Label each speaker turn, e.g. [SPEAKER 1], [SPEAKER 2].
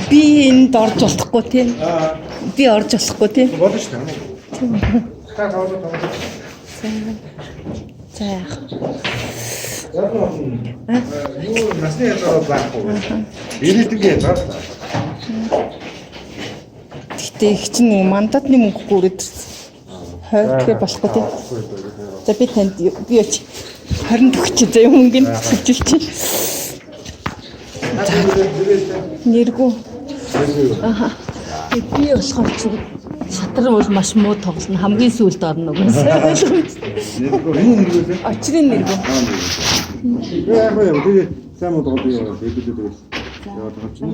[SPEAKER 1] Би энд орж болохгүй тийм. Би орж болохгүй тийм.
[SPEAKER 2] Болно шүү дээ. Та таваад.
[SPEAKER 1] За яах.
[SPEAKER 2] Юу насны ялгаа байхгүй. Ирээдүгийн ялгаа.
[SPEAKER 1] Гэтэ их чинь нэг мандатны мөнгөгүй өрөөд хойдгээ болохгүй тийм. За би танд би оч 20 төгч за юм мөнгөнд хэлж чинь. Нэргүү. Аха. Би болохоор чи шатрын бол маш муу тоглоно. Хамгийн сүүлд орно угаасаа.
[SPEAKER 2] Нэргүү энэ нэргүү.
[SPEAKER 1] Очрын нэргүү.
[SPEAKER 2] Яг юм тэгээд сайн мод гоё яваа. Тэгээд яваад байгаа чинь.